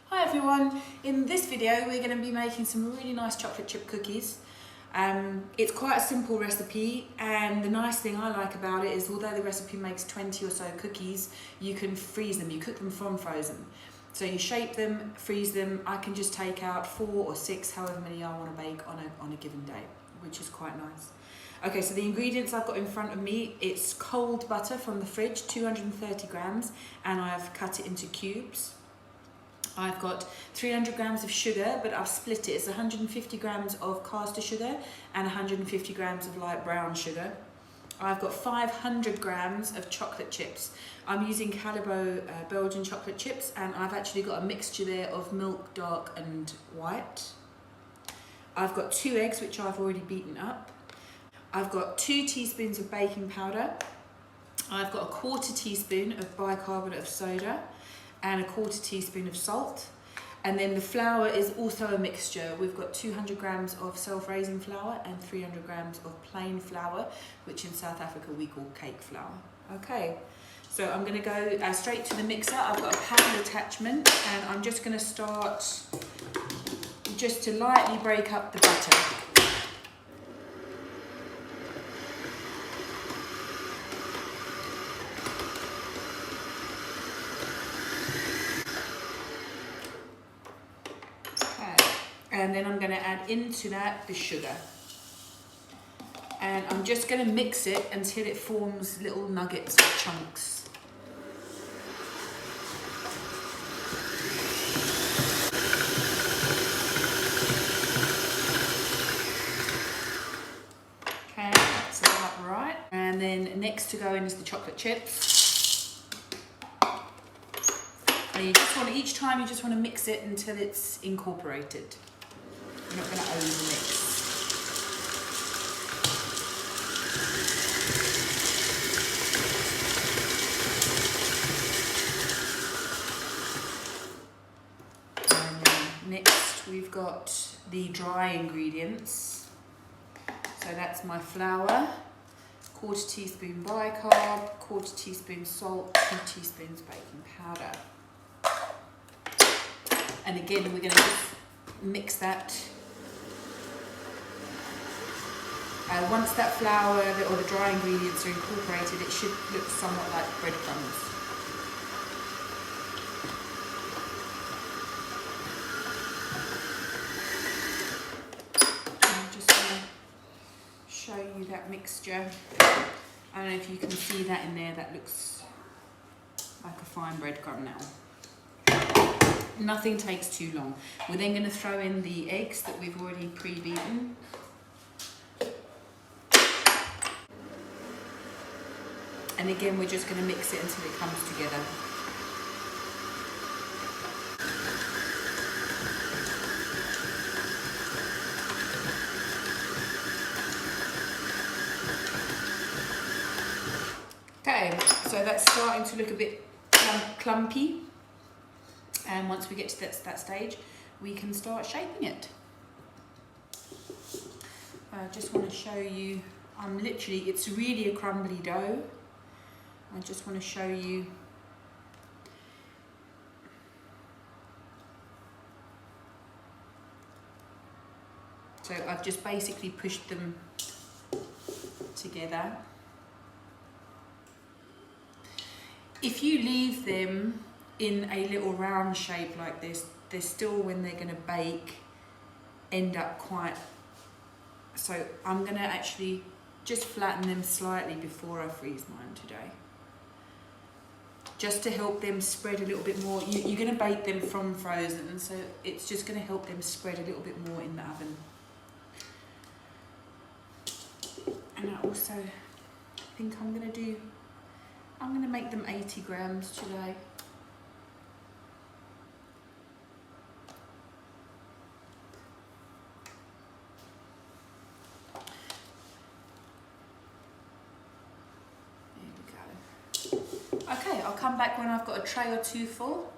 Hi everyone, in this video we're going to be making some really nice chocolate chip cookies. It's quite a simple recipe, and the nice thing I like about it is although the recipe makes 20 or so cookies, you can freeze them, you cook them from frozen. So you shape them, freeze them. I can just take out 4 or 6, however many I want to bake on a given day, which is quite nice. Okay, so the ingredients I've got in front of me, it's cold butter from the fridge, 230 grams, and I've cut it into cubes. I've got 300 grams of sugar, but I've split it. It's 150 grams of castor sugar and 150 grams of light brown sugar. I've got 500 grams of chocolate chips. I'm using Callebaut Belgian chocolate chips, and I've actually got a mixture there of milk, dark and white. I've got 2 eggs, which I've already beaten up. I've got 2 teaspoons of baking powder. I've got a 1/4 teaspoon of bicarbonate of soda and a 1/4 teaspoon of salt. And then the flour is also a mixture. We've got 200 grams of self-raising flour and 300 grams of plain flour, which in South Africa we call cake flour. Okay, so I'm going to go straight to the mixer. I've got a paddle attachment, and I'm just going to start just to lightly break up the butter. And then I'm going to add into that the sugar. And I'm just going to mix it until it forms little nuggets or chunks. Okay, that's about right. And then next to go in is the chocolate chips. And you just want to, each time you just want to mix it until it's incorporated. You're not going to over-mix. And then next we've got the dry ingredients. So that's my flour, 1/4 teaspoon bicarb, 1/4 teaspoon salt, 2 teaspoons baking powder. And again, we're going to just mix that. Once that flour or the dry ingredients are incorporated, it should look somewhat like breadcrumbs. I'm just going to show you that mixture. I don't know if you can see that in there, that looks like a fine breadcrumb now. Nothing takes too long. We're then going to throw in the eggs that we've already pre-beaten. And again, we're just going to mix it until it comes together. Okay, so that's starting to look a bit clumpy. And once we get to that stage, we can start shaping it. I just want to show you, it's really a crumbly dough. I just want to show you so I've just basically pushed them together. If you leave them in a little round shape like this, they're still, when they're going to bake, end up quite, so I'm going to actually just flatten them slightly before I freeze mine today, just to help them spread a little bit more. You're going to bake them from frozen, so it's just going to help them spread a little bit more in the oven. And I also think I'm going to make them 80 grams today. Okay, I'll come back when I've got a tray or 2 full,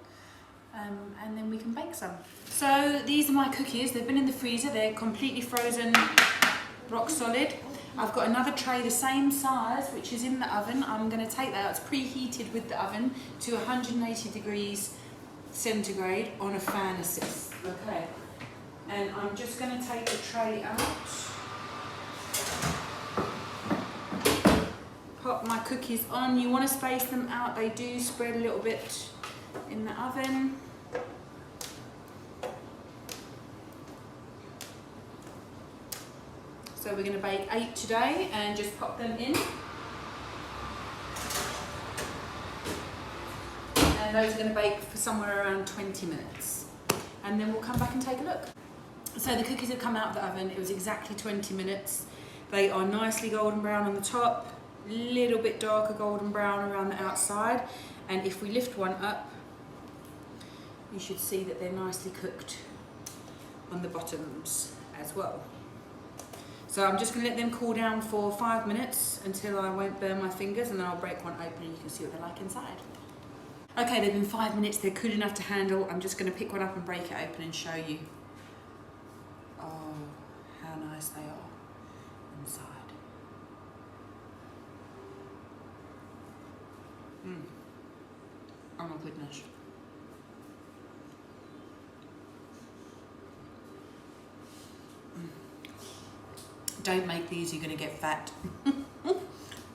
and then we can bake some. So these are my cookies. They've been in the freezer. They're completely frozen, rock solid. I've got another tray the same size, which is in the oven. I'm going to take that. It's preheated with the oven to 180 degrees centigrade on a fan assist. Okay, and I'm just going to take the tray out, pop my cookies on. You want to space them out, they do spread a little bit in the oven. So we're going to bake 8 today and just pop them in. And those are going to bake for somewhere around 20 minutes. And then we'll come back and take a look. So the cookies have come out of the oven. It was exactly 20 minutes. They are nicely golden brown on the top, a little bit darker golden brown around the outside. And if we lift one up, you should see that they're nicely cooked on the bottoms as well. So I'm just going to let them cool down for 5 minutes until I won't burn my fingers, and then I'll break one open and you can see what they're like inside. Okay, they've been 5 minutes, they're good enough to handle. I'm just going to pick one up and break it open and show you. Oh, how nice they are inside. Oh my goodness. Don't make these, you're going to get fat.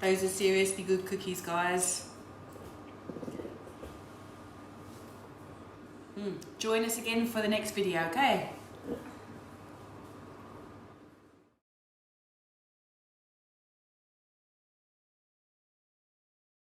Those are seriously good cookies, guys. Join us again for the next video, okay?